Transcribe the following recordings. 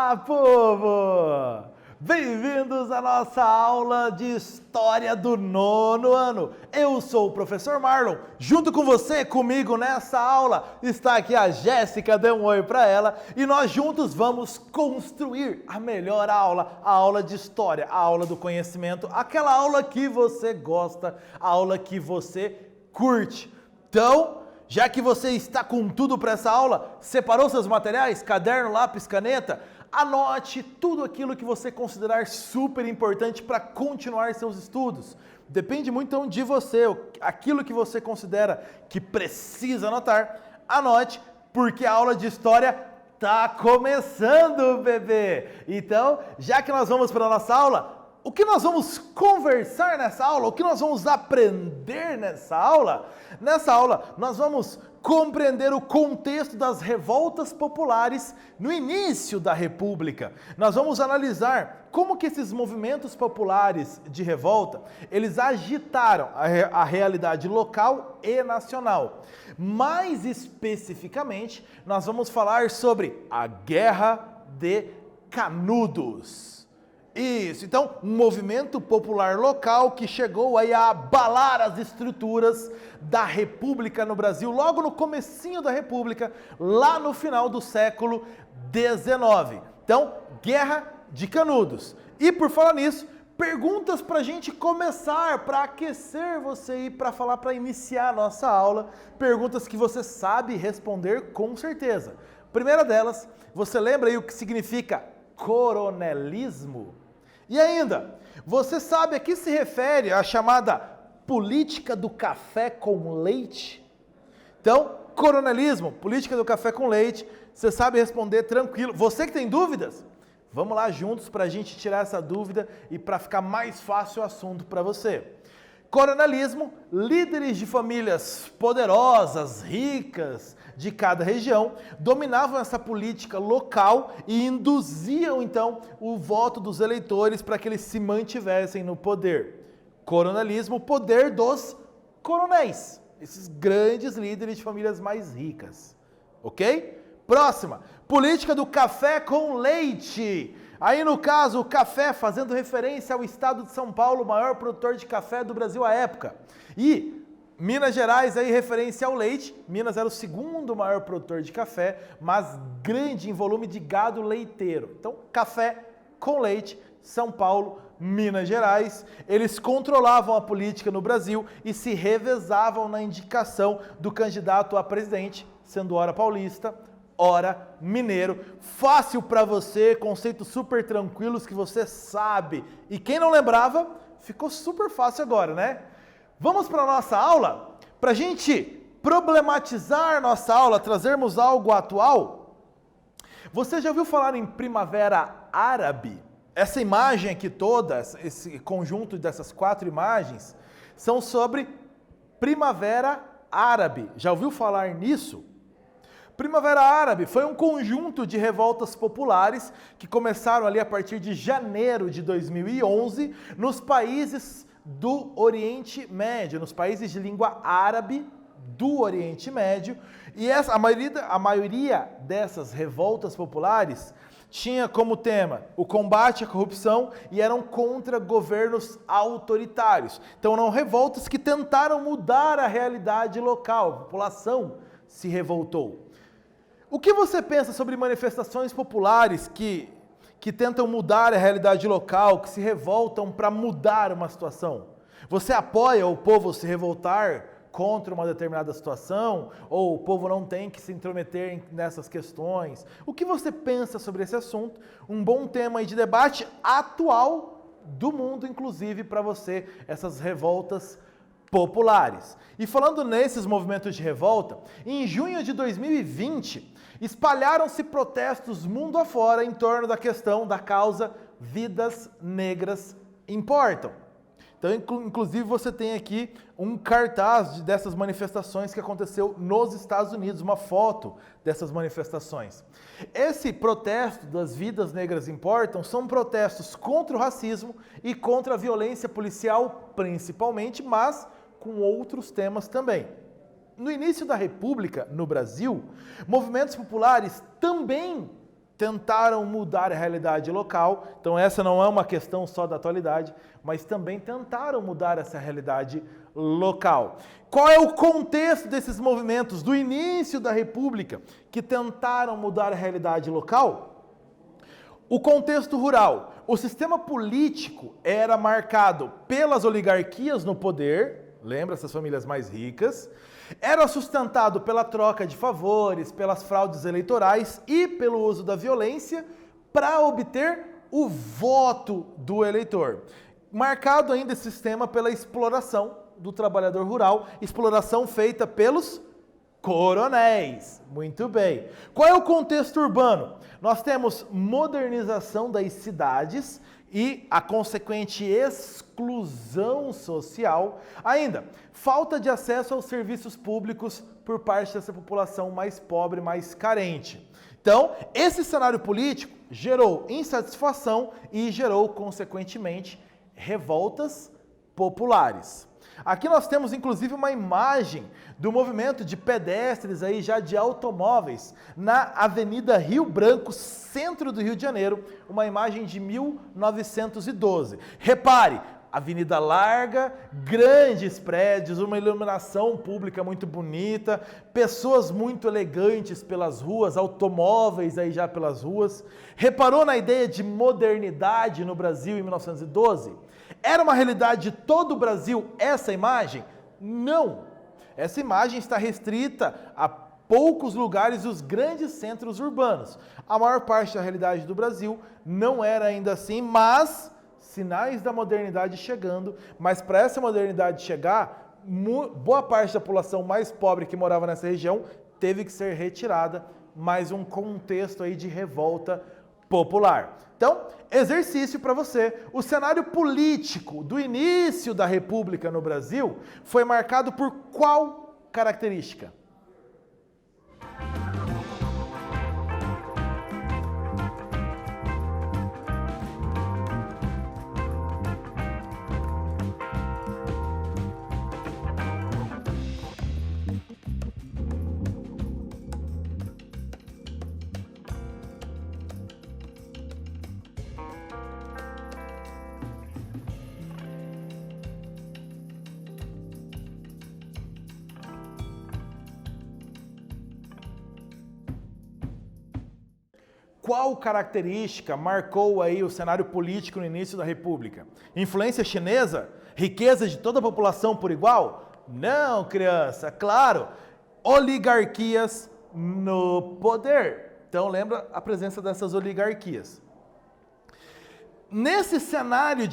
Olá, povo! Bem-vindos à nossa aula de História do nono ano. Eu sou o professor Marlon. Junto com você, comigo nessa aula, está aqui a Jéssica, dê um oi para ela. E nós juntos vamos construir a melhor aula, a aula de História, a aula do conhecimento, aquela aula que você gosta, a aula que você curte. Então, já que você está com tudo para essa aula, separou seus materiais, caderno, lápis, caneta? Anote tudo aquilo que você considerar super importante para continuar seus estudos. Depende muito então de você, aquilo que você considera que precisa anotar, anote, porque a aula de História está começando, bebê! Então, já que nós vamos para a nossa aula, o que nós vamos conversar nessa aula? O que nós vamos aprender nessa aula? Nessa aula, nós vamos compreender o contexto das revoltas populares no início da República. Nós vamos analisar como que esses movimentos populares de revolta, eles agitaram a realidade local e nacional. Mais especificamente, nós vamos falar sobre a Guerra de Canudos. Isso, então, um movimento popular local que chegou aí a abalar as estruturas da República no Brasil, logo no comecinho da República, lá no final do século XIX. Então, Guerra de Canudos. E por falar nisso, perguntas para a gente começar, para aquecer você e para falar, para iniciar a nossa aula, perguntas que você sabe responder com certeza. Primeira delas, você lembra aí o que significa coronelismo? E ainda, você sabe a que se refere a chamada política do café com leite? Então, coronelismo, política do café com leite, você sabe responder tranquilo. Você que tem dúvidas? Vamos lá juntos para a gente tirar essa dúvida e para ficar mais fácil o assunto para você. Coronelismo, líderes de famílias poderosas, ricas de cada região, dominavam essa política local e induziam então o voto dos eleitores para que eles se mantivessem no poder. Coronelismo, poder dos coronéis, esses grandes líderes de famílias mais ricas. Ok? Próxima, política do café com leite. Aí no caso, o café fazendo referência ao estado de São Paulo, o maior produtor de café do Brasil à época. E Minas Gerais aí referência ao leite. Minas era o segundo maior produtor de café, mas grande em volume de gado leiteiro. Então, café com leite, São Paulo, Minas Gerais. Eles controlavam a política no Brasil e se revezavam na indicação do candidato a presidente, sendo ora paulista, ora mineiro. Fácil para você, conceitos super tranquilos que você sabe. E quem não lembrava, ficou super fácil agora, né? Vamos para a nossa aula? Para a gente problematizar nossa aula, trazermos algo atual. Você já ouviu falar em Primavera Árabe? Essa imagem aqui toda, esse conjunto dessas 4 imagens, são sobre Primavera Árabe. Já ouviu falar nisso? Primavera Árabe foi um conjunto de revoltas populares que começaram ali a partir de janeiro de 2011 nos países do Oriente Médio, nos países de língua árabe do Oriente Médio. E a maioria dessas revoltas populares tinha como tema o combate à corrupção e eram contra governos autoritários. Então eram revoltas que tentaram mudar a realidade local, a população se revoltou. O que você pensa sobre manifestações populares que tentam mudar a realidade local, que se revoltam para mudar uma situação? Você apoia o povo se revoltar contra uma determinada situação? Ou o povo não tem que se intrometer nessas questões? O que você pensa sobre esse assunto? Um bom tema aí de debate atual do mundo, inclusive, para você, essas revoltas populares. E falando nesses movimentos de revolta, em junho de 2020, espalharam-se protestos mundo afora em torno da questão da causa Vidas Negras Importam. Então, inclusive, você tem aqui um cartaz dessas manifestações que aconteceu nos Estados Unidos, uma foto dessas manifestações. Esse protesto das Vidas Negras Importam são protestos contra o racismo e contra a violência policial, principalmente, mas com outros temas também. No início da República, no Brasil, movimentos populares também tentaram mudar a realidade local. Então essa não é uma questão só da atualidade, mas também tentaram mudar essa realidade local. Qual é o contexto desses movimentos do início da República que tentaram mudar a realidade local? O contexto rural. O sistema político era marcado pelas oligarquias no poder, lembra essas famílias mais ricas, era sustentado pela troca de favores, pelas fraudes eleitorais e pelo uso da violência para obter o voto do eleitor. Marcado ainda esse sistema pela exploração do trabalhador rural, exploração feita pelos coronéis. Muito bem. Qual é o contexto urbano? Nós temos modernização das cidades e a consequente exclusão social. Ainda, falta de acesso aos serviços públicos por parte dessa população mais pobre, mais carente. Então, esse cenário político gerou insatisfação e gerou, consequentemente, revoltas populares. Aqui nós temos inclusive uma imagem do movimento de pedestres aí já de automóveis na Avenida Rio Branco, centro do Rio de Janeiro, uma imagem de 1912. Repare, avenida larga, grandes prédios, uma iluminação pública muito bonita, pessoas muito elegantes pelas ruas, automóveis aí já pelas ruas. Reparou na ideia de modernidade no Brasil em 1912? Era uma realidade de todo o Brasil essa imagem? Não! Essa imagem está restrita a poucos lugares dos grandes centros urbanos. A maior parte da realidade do Brasil não era ainda assim, mas sinais da modernidade chegando. Mas para essa modernidade chegar, boa parte da população mais pobre que morava nessa região teve que ser retirada, mais um contexto aí de revolta popular. Então, exercício para você. O cenário político do início da República no Brasil foi marcado por qual característica? Qual característica marcou aí o cenário político no início da República? Influência chinesa? Riqueza de toda a população por igual? Não, criança, claro. Oligarquias no poder. Então lembra a presença dessas oligarquias. Nesse cenário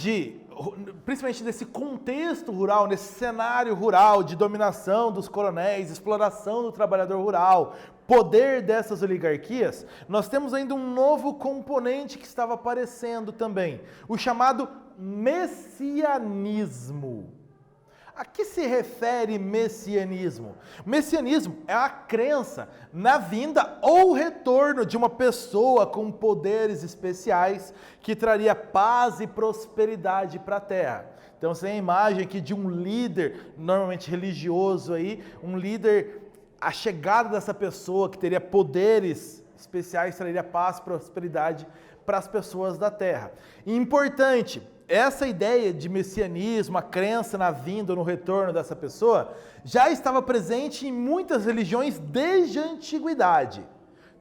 principalmente nesse contexto rural, nesse cenário rural de dominação dos coronéis, exploração do trabalhador rural, poder dessas oligarquias, nós temos ainda um novo componente que estava aparecendo também, o chamado messianismo. A que se refere messianismo? Messianismo é a crença na vinda ou retorno de uma pessoa com poderes especiais que traria paz e prosperidade para a terra. Então você tem a imagem aqui de um líder, normalmente religioso aí, um líder, a chegada dessa pessoa que teria poderes especiais, traria paz e prosperidade para as pessoas da terra. E importante, essa ideia de messianismo, a crença na vinda ou no retorno dessa pessoa, já estava presente em muitas religiões desde a antiguidade.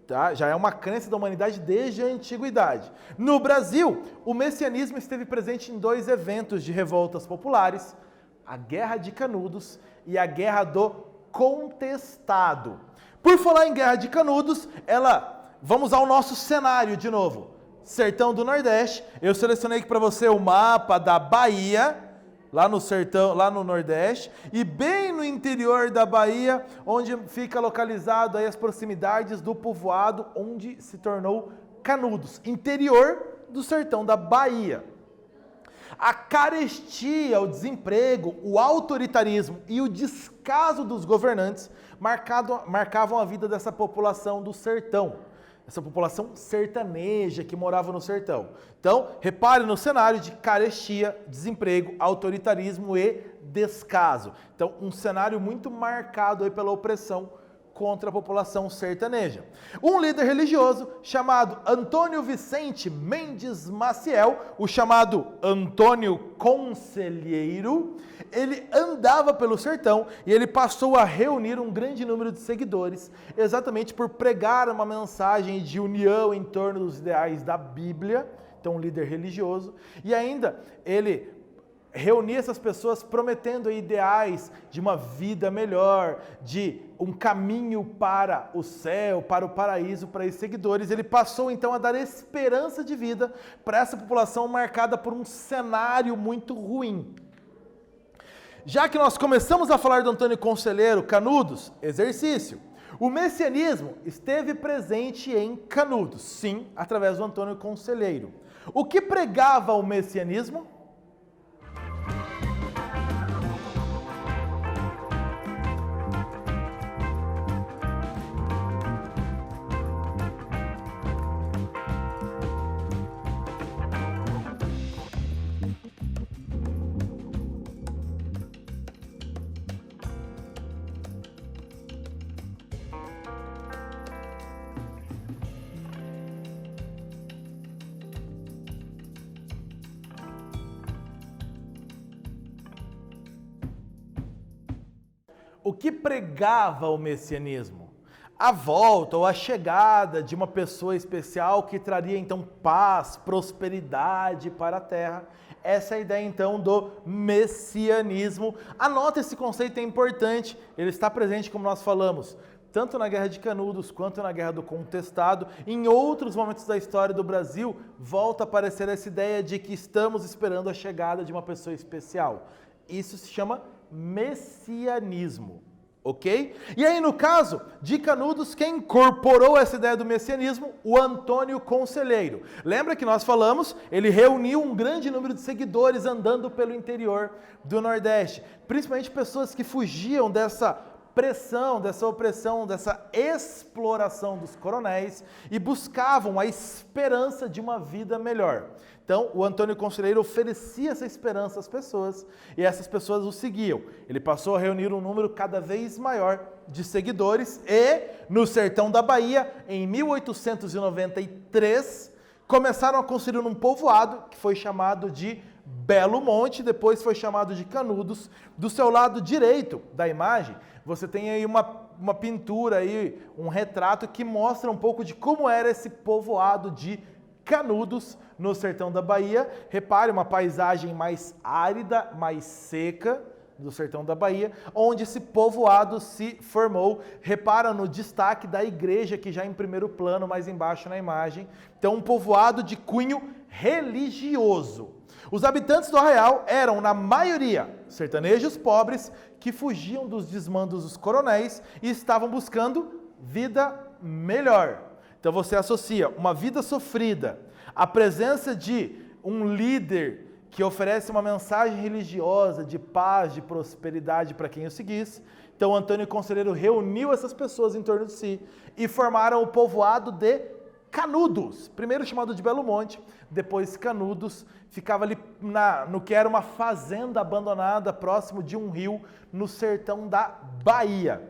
Tá? Já é uma crença da humanidade desde a antiguidade. No Brasil, o messianismo esteve presente em dois eventos de revoltas populares, a Guerra de Canudos e a Guerra do Contestado. Por falar em Guerra de Canudos, vamos ao nosso cenário de novo. Sertão do Nordeste, eu selecionei aqui para você o mapa da Bahia, lá no sertão, lá no Nordeste, e bem no interior da Bahia, onde fica localizado aí as proximidades do povoado onde se tornou Canudos, interior do sertão da Bahia. A carestia, o desemprego, o autoritarismo e o descaso dos governantes marcavam a vida dessa população do sertão. Essa população sertaneja que morava no sertão. Então, repare no cenário de carestia, desemprego, autoritarismo e descaso. Então, um cenário muito marcado aí pela opressão contra a população sertaneja. Um líder religioso chamado Antônio Vicente Mendes Maciel, o chamado Antônio Conselheiro, ele andava pelo sertão e ele passou a reunir um grande número de seguidores, exatamente por pregar uma mensagem de união em torno dos ideais da Bíblia, então um líder religioso, e ainda ele reunir essas pessoas prometendo ideais de uma vida melhor, de um caminho para o céu, para o paraíso, para esses seguidores. Ele passou então a dar esperança de vida para essa população marcada por um cenário muito ruim. Já que nós começamos a falar do Antônio Conselheiro, Canudos, exercício. O messianismo esteve presente em Canudos, sim, através do Antônio Conselheiro. O que pregava o messianismo? O que pregava o messianismo? A volta ou a chegada de uma pessoa especial que traria então paz, prosperidade para a terra. Essa é a ideia então do messianismo. Anota esse conceito, é importante, ele está presente, como nós falamos, tanto na Guerra de Canudos quanto na Guerra do Contestado. Em outros momentos da história do Brasil, volta a aparecer essa ideia de que estamos esperando a chegada de uma pessoa especial. Isso se chama messianismo, ok? E aí, no caso de Canudos, quem incorporou essa ideia do messianismo? O Antônio Conselheiro. Lembra que nós falamos? Ele reuniu um grande número de seguidores andando pelo interior do Nordeste, principalmente pessoas que fugiam dessa pressão, dessa opressão, dessa exploração dos coronéis e buscavam a esperança de uma vida melhor. Então, o Antônio Conselheiro oferecia essa esperança às pessoas e essas pessoas o seguiam. Ele passou a reunir um número cada vez maior de seguidores e, no sertão da Bahia, em 1893, começaram a construir um povoado que foi chamado de Belo Monte, depois foi chamado de Canudos. Do seu lado direito da imagem, você tem aí uma pintura, aí, um retrato que mostra um pouco de como era esse povoado de Canudos, no sertão da Bahia. Repare, uma paisagem mais árida, mais seca do sertão da Bahia, onde esse povoado se formou. Repara no destaque da igreja, que já em primeiro plano, mais embaixo na imagem. Então, um povoado de cunho religioso. Os habitantes do arraial eram, na maioria, sertanejos pobres que fugiam dos desmandos dos coronéis e estavam buscando vida melhor. Então você associa uma vida sofrida, a presença de um líder que oferece uma mensagem religiosa de paz, de prosperidade para quem o seguisse. Então Antônio Conselheiro reuniu essas pessoas em torno de si e formaram o povoado de Canudos, primeiro chamado de Belo Monte, depois Canudos, ficava ali no que era uma fazenda abandonada, próximo de um rio, no sertão da Bahia.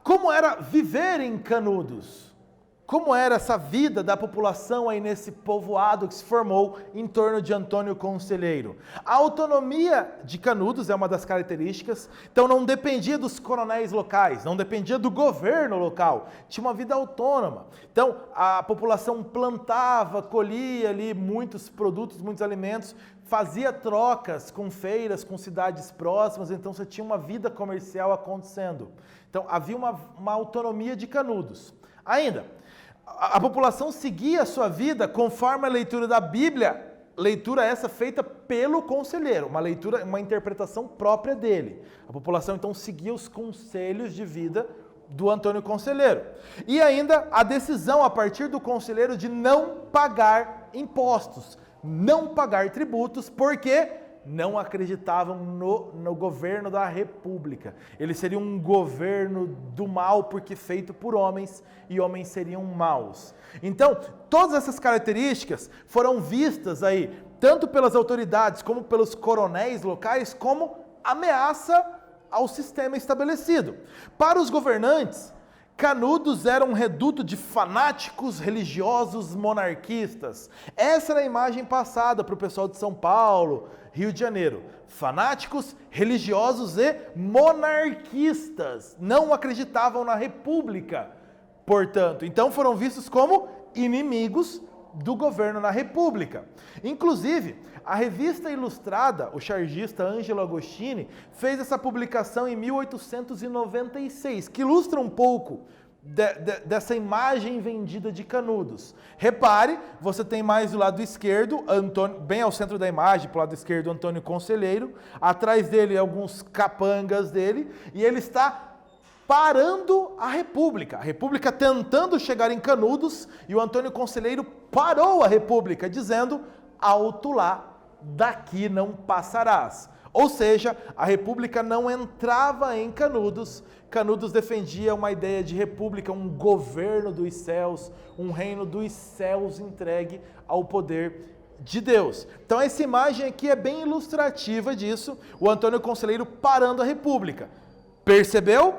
Como era viver em Canudos? Como era essa vida da população aí nesse povoado que se formou em torno de Antônio Conselheiro? A autonomia de Canudos é uma das características, então não dependia dos coronéis locais, não dependia do governo local, tinha uma vida autônoma. Então a população plantava, colhia ali muitos produtos, muitos alimentos, fazia trocas com feiras, com cidades próximas, então você tinha uma vida comercial acontecendo. Então havia uma autonomia de Canudos. Ainda, a população seguia a sua vida conforme a leitura da Bíblia, leitura essa feita pelo conselheiro, uma interpretação própria dele. A população então seguia os conselhos de vida do Antônio Conselheiro. E ainda a decisão a partir do conselheiro de não pagar impostos, não pagar tributos, porque não acreditavam no governo da República. Ele seria um governo do mal, porque feito por homens, e homens seriam maus. Então, todas essas características foram vistas aí, tanto pelas autoridades como pelos coronéis locais, como ameaça ao sistema estabelecido. Para os governantes, Canudos era um reduto de fanáticos religiosos monarquistas. Essa era a imagem passada para o pessoal de São Paulo, Rio de Janeiro. Fanáticos religiosos e monarquistas. Não acreditavam na república, portanto. Então foram vistos como inimigos do governo na república. Inclusive, a revista ilustrada, o chargista Angelo Agostini, fez essa publicação em 1896, que ilustra um pouco dessa imagem vendida de Canudos. Repare, você tem mais do lado esquerdo, bem ao centro da imagem, para o lado esquerdo, Antônio Conselheiro, atrás dele alguns capangas dele, e ele está parando a República tentando chegar em Canudos, e o Antônio Conselheiro parou a República, dizendo: alto lá, daqui não passarás. Ou seja, a República não entrava em Canudos. Canudos defendia uma ideia de república, um governo dos céus, um reino dos céus entregue ao poder de Deus. Então essa imagem aqui é bem ilustrativa disso, o Antônio Conselheiro parando a República. Percebeu?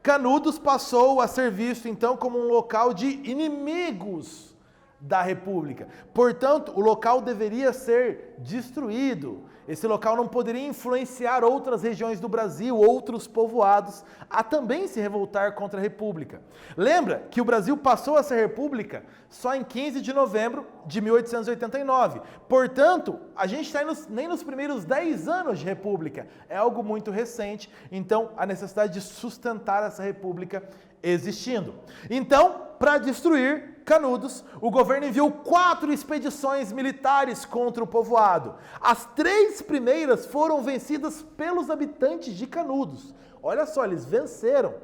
Canudos passou a ser visto então como um local de inimigos da República. Portanto, o local deveria ser destruído. Esse local não poderia influenciar outras regiões do Brasil, outros povoados, a também se revoltar contra a República. Lembra que o Brasil passou a ser República só em 15 de novembro de 1889. Portanto, a gente está nem nos primeiros 10 anos de República. É algo muito recente, então a necessidade de sustentar essa República existindo. Então, para destruir Canudos, o governo enviou 4 expedições militares contra o povoado. As 3 primeiras foram vencidas pelos habitantes de Canudos. Olha só, eles venceram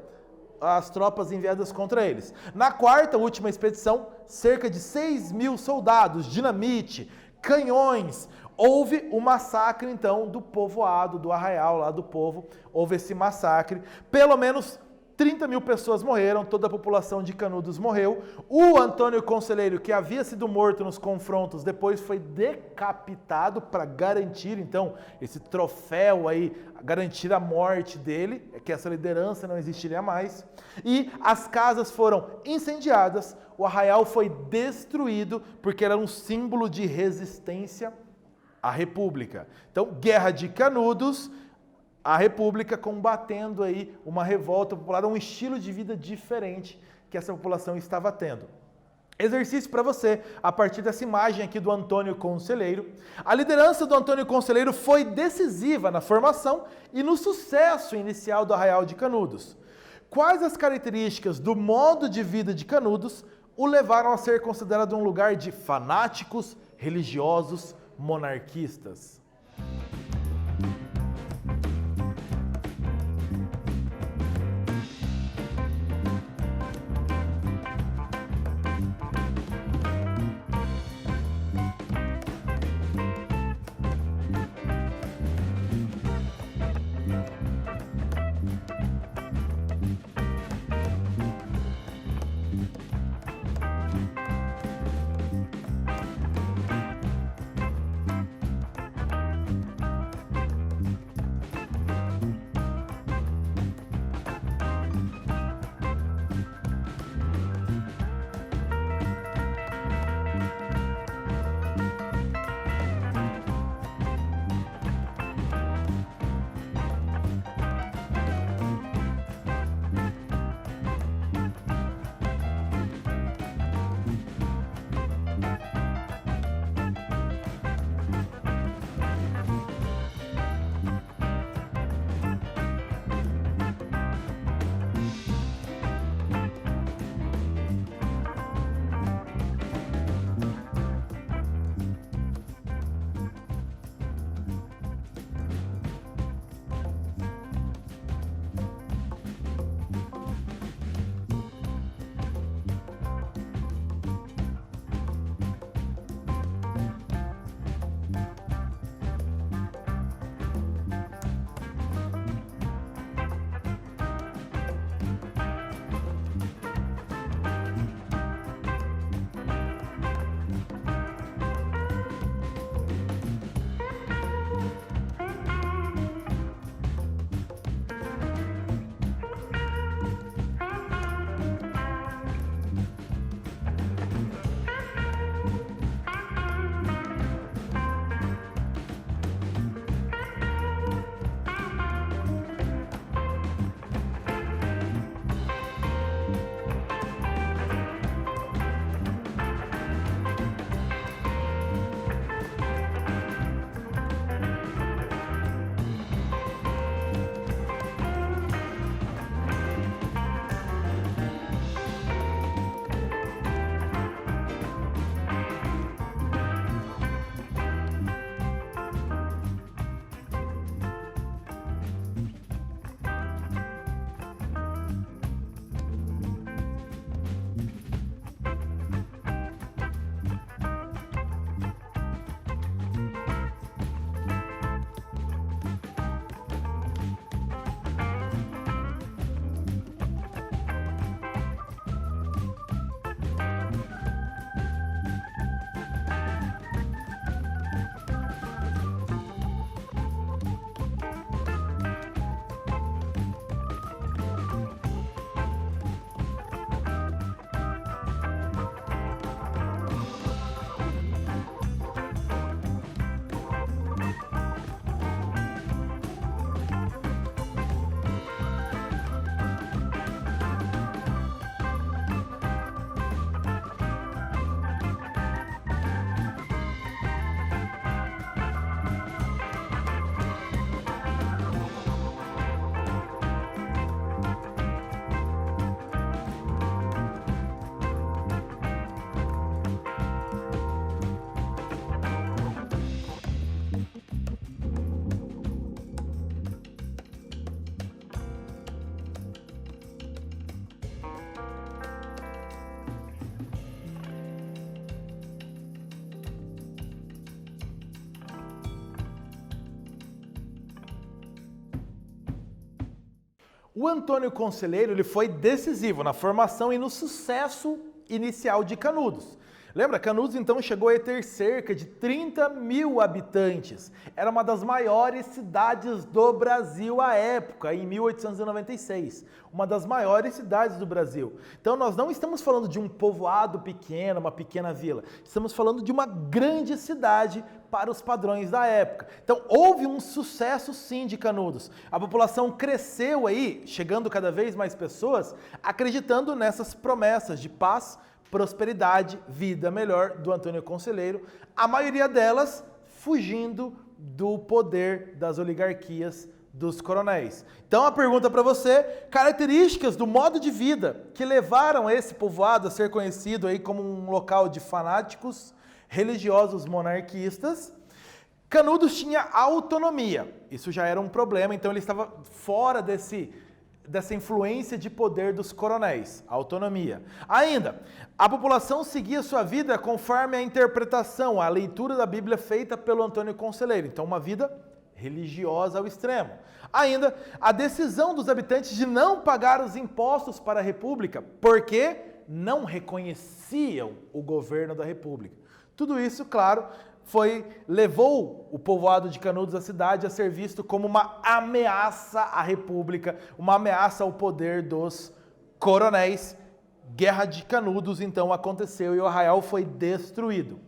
as tropas enviadas contra eles. Na 4ª, última expedição, cerca de 6.000 soldados, dinamite, canhões. Houve o massacre, então, do povoado, do arraial lá do povo. Houve esse massacre. Pelo menos 30.000 pessoas morreram, toda a população de Canudos morreu. O Antônio Conselheiro, que havia sido morto nos confrontos, depois foi decapitado para garantir, então, esse troféu aí, garantir a morte dele, que essa liderança não existiria mais. E as casas foram incendiadas, o arraial foi destruído, porque era um símbolo de resistência à República. Então, Guerra de Canudos, a República combatendo aí uma revolta popular, um estilo de vida diferente que essa população estava tendo. Exercício para você, a partir dessa imagem aqui do Antônio Conselheiro. A liderança do Antônio Conselheiro foi decisiva na formação e no sucesso inicial do Arraial de Canudos. Quais as características do modo de vida de Canudos o levaram a ser considerado um lugar de fanáticos, religiosos, monarquistas? O Antônio Conselheiro ele foi decisivo na formação e no sucesso inicial de Canudos. Lembra, Canudos então chegou a ter cerca de 30 mil habitantes. Era uma das maiores cidades do Brasil à época, em 1896. Uma das maiores cidades do Brasil. Então nós não estamos falando de um povoado pequeno, uma pequena vila. Estamos falando de uma grande cidade para os padrões da época. Então houve um sucesso sim de Canudos. A população cresceu aí, chegando cada vez mais pessoas, acreditando nessas promessas de paz, prosperidade, vida melhor do Antônio Conselheiro, a maioria delas fugindo do poder das oligarquias dos coronéis. Então a pergunta para você, características do modo de vida que levaram esse povoado a ser conhecido aí como um local de fanáticos religiosos monarquistas. Canudos tinha autonomia, isso já era um problema, então ele estava fora dessa influência de poder dos coronéis, autonomia. Ainda, a população seguia sua vida conforme a interpretação, a leitura da Bíblia feita pelo Antônio Conselheiro. Então, uma vida religiosa ao extremo. Ainda, a decisão dos habitantes de não pagar os impostos para a República, porque não reconheciam o governo da República. Tudo isso, claro, levou o povoado de Canudos, a cidade, a ser visto como uma ameaça à República, uma ameaça ao poder dos coronéis. Guerra de Canudos, então, aconteceu e o arraial foi destruído.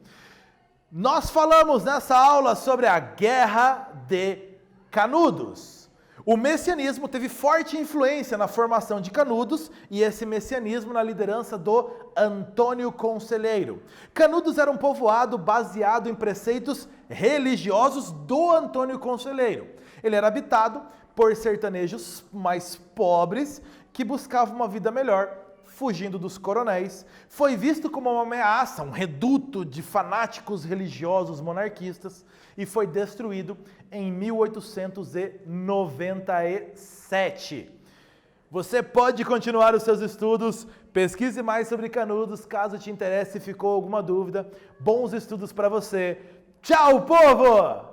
Nós falamos nessa aula sobre a Guerra de Canudos. O messianismo teve forte influência na formação de Canudos e esse messianismo na liderança do Antônio Conselheiro. Canudos era um povoado baseado em preceitos religiosos do Antônio Conselheiro. Ele era habitado por sertanejos mais pobres que buscavam uma vida melhor, fugindo dos coronéis. Foi visto como uma ameaça, um reduto de fanáticos religiosos monarquistas e foi destruído em 1897. Você pode continuar os seus estudos, pesquise mais sobre Canudos, caso te interesse e ficou alguma dúvida. Bons estudos para você. Tchau, povo!